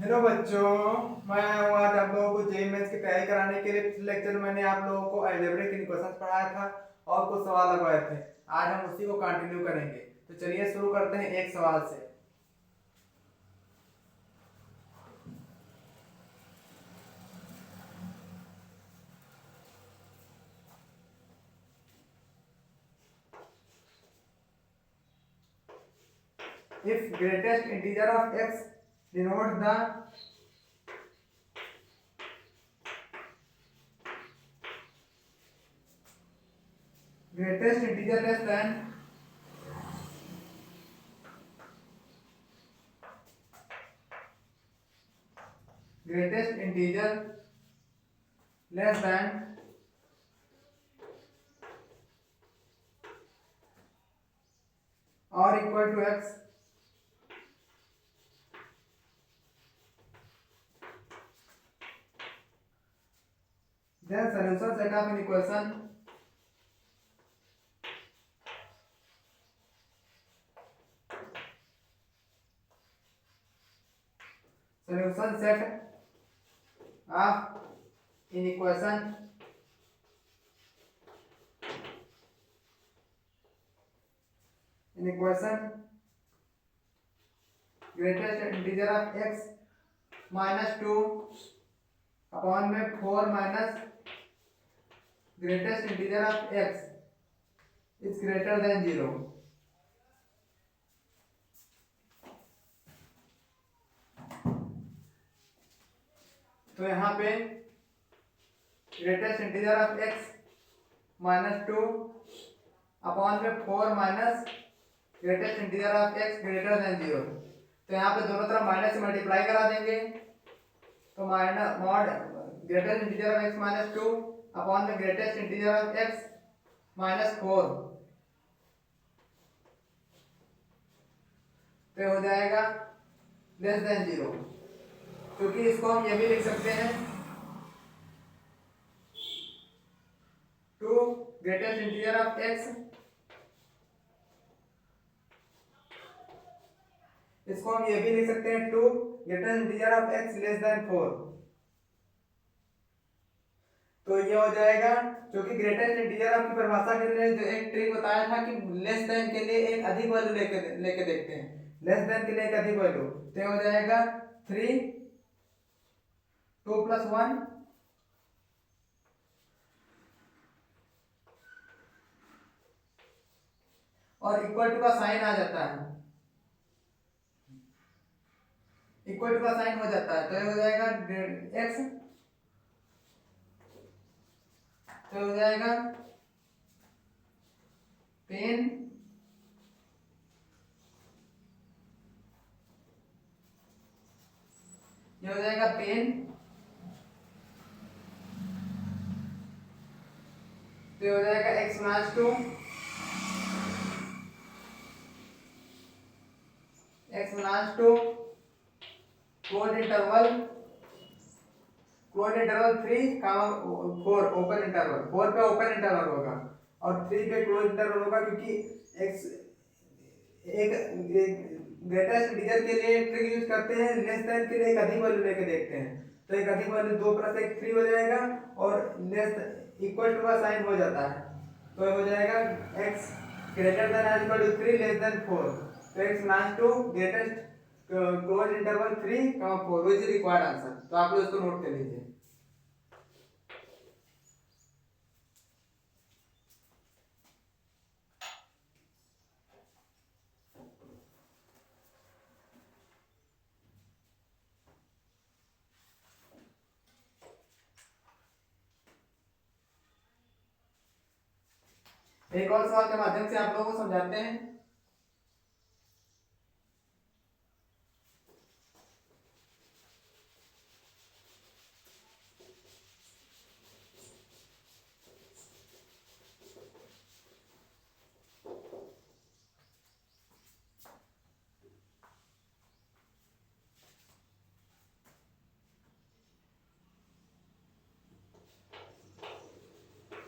Hello बच्चों, मैं हूँ आज आप लोगों को जेईई मेंस की तैयारी कराने के लिए। पिछले लेक्चर में मैंने आप लोगों को अलजेब्रिक इक्वेशंस पढ़ाया था और कुछ सवाल लगवाए थे। आज हम उसी को कंटिन्यू करेंगे। तो चलिए शुरू करते हैं एक सवाल से। If greatest integer of x denotes the greatest integer less than greatest integer less than or equal to x, then solution set of an equation solution set of in equation greatest integer of x minus 2 upon में 4 minus greatest integer of x is greater than 0। तो यहाँ पे greatest integer of x minus 2 upon में 4 minus greatest integer of x greater than 0। तो यहाँ पे दोनों तरफ माइनस से मल्टीप्लाई करा देंगे। तो minus mod greatest integer of x minus 2 upon the greatest integer of x minus 4, तो हो जाएगा लेस देन 0। क्योंकि इसको हम ये भी लिख सकते हैं 2 ग्रेटेस्ट इंटीजर ऑफ x, इसको हम ये भी लिख सकते हैं 2 greatest integer of x less then 4। तो ये हो जाएगा, क्योंकि ग्रेटेस्ट इंटीजर ऑफ की परिभाषा के लिए जो एक ट्रिक बताया था कि लेस देन के लिए एक अधिक वैल्यू लेके देखते हैं। लेस देन के लिए एक अधिक वैल्यू, तो ये हो जाएगा 3 2 + 1 और इक्वल टू का साइन आ जाता है, इक्वल टू का साइन हो जाता है। तो ये हो जाएगा x, तो हो जाएगा 10 ये हो जाएगा 10, तो ये हो जाएगा x minus 2 x minus 2 close interval 3 4 open interval, 4 पे ओपन इंटरवल होगा और 3 पे क्लोज इंटरवल होगा। क्योंकि x एक ग्रेटेस्ट इंटीजर के लिए ट्रिक यूज करते हैं, लेस देन के लिए एक अधिक वैल्यू लेके देखते हैं। तो एक अधिक वैल्यू 2 + 1 3 हो जाएगा और लेस इक्वल टू का साइन हो जाता है। तो हो जाएगा x ग्रेटर देन और इक्वल टू 3 लेस देन 4। तो x minus 2 greatest close interval 3 4 which is required answer. तो आप लोग इसको नोट कर लीजिए। एक और सवाल के माध्यम से आप लोगों को समझाते हैं।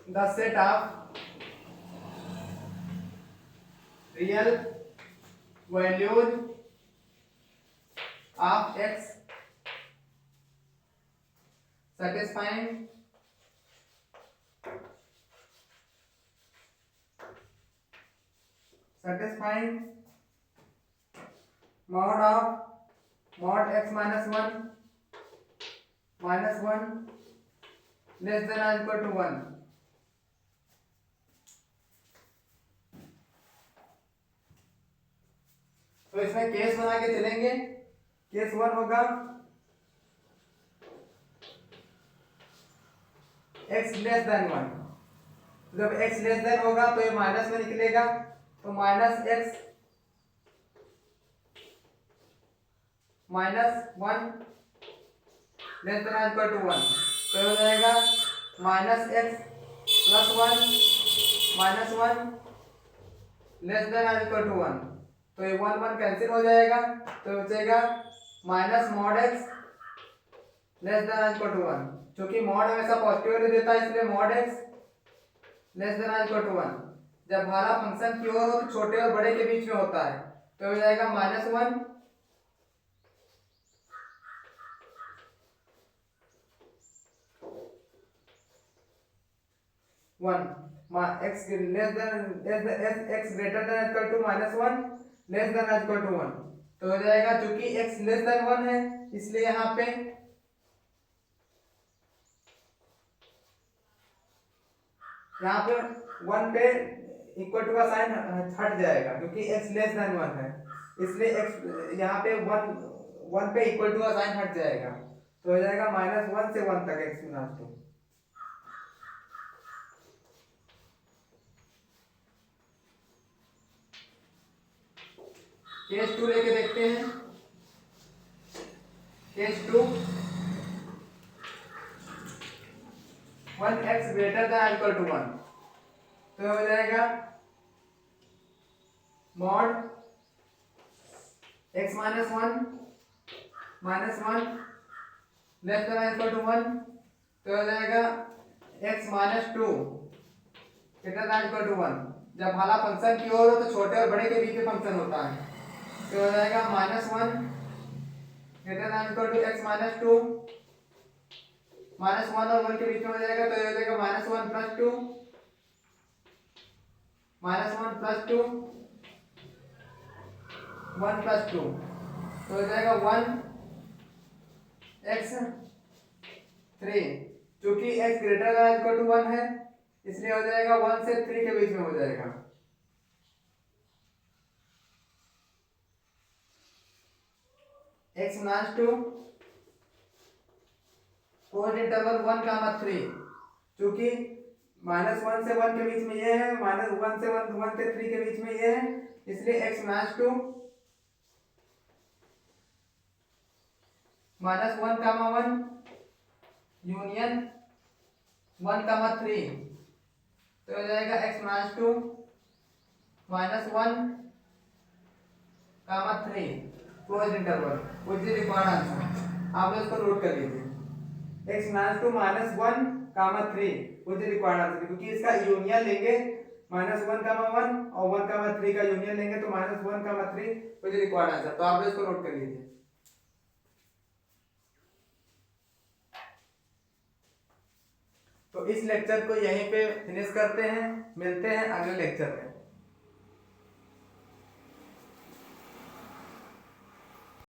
The set of real values of x satisfying mod of mod x minus 1 less than or equal to 1। तो इसमें केस बना के चलेंगे। केस 1 होगा x लेस देन 1। जब x लेस देन होगा तो ये माइनस में निकलेगा, तो minus x minus 1 less then और इक्वल टू 1, तो हो जाएगा minus x plus 1 minus 1 less then और इक्वल टू 1, तो ये 1 1 कैंसिल हो जाएगा, तो बचेगा minus mod x less then और इक्वल टू 1। क्योंकि मॉड हमेशा पॉजिटिव वैल्यू देता है, इसलिए मॉड x लेस देन और इक्वल टू 1। जब हमारा फंक्शन की ओर हो तो छोटे और बड़े के बीच में होता है, तो हो जाएगा minus 1 x less than x greater than equal to minus 1 less than equal to 1, तो हो जाएगा क्योंकि x लेस देन 1 है इसलिए यहाँ पे वन पे इक्वल टू का साइन हट जाएगा, क्योंकि x लेस देन 1 है इसलिए x यहाँ पे 1 पे इक्वल टू का साइन हट जाएगा, तो हो जाएगा माइनस 1 से 1 तक x माइनस 2। केस 2 लेके देखते हैं। Case 2 1x greater than equal to 1, तो हो जाएगा mod x minus 1 less than equal to 1, तो हो जाएगा x minus 2 greater than equal to 1। जब भाला फंक्शन की ओर हो तो छोटे और बड़े के बीच में फंक्शन होता है, तो हो जाएगा minus 1 greater than equal to x minus 2, minus 1 और 1 के बीच में हो जाएगा, तो हो जाएगा माइनस 1 प्लस 2 1 प्लस 2, तो हो जाएगा 1x3। क्योंकि x greater than equal to 1 है इसलिए हो जाएगा 1 से 3 के बीच में हो जाएगा। x minus 2 fourth interval 1 comma 3, क्योंकि माइनस 1 से 1 के बीच में ये है, माइनस 1 से 1 के 3 के बीच में ये है, इसलिए x minus 2 minus 1 comma 1 union 1 comma 3, तो हो जाएगा x minus 2 minus 1 comma 3 close interval which is required answer. आप लोग इसको नोट कर लीजिए, x minus 2 minus 1 comma 3 which is required answer, क्योंकि इसका यूनियन लेंगे माइनस 1 कामा 1 और 1 कामा 3 का यूनियन लेंगे तो minus 1 comma 3 which is required answer. तो आप लोग इसको नोट कर लीजिए। तो इस लेक्चर को यहीं पे फिनिश करते हैं, मिलते हैं अगले लेक्चर में।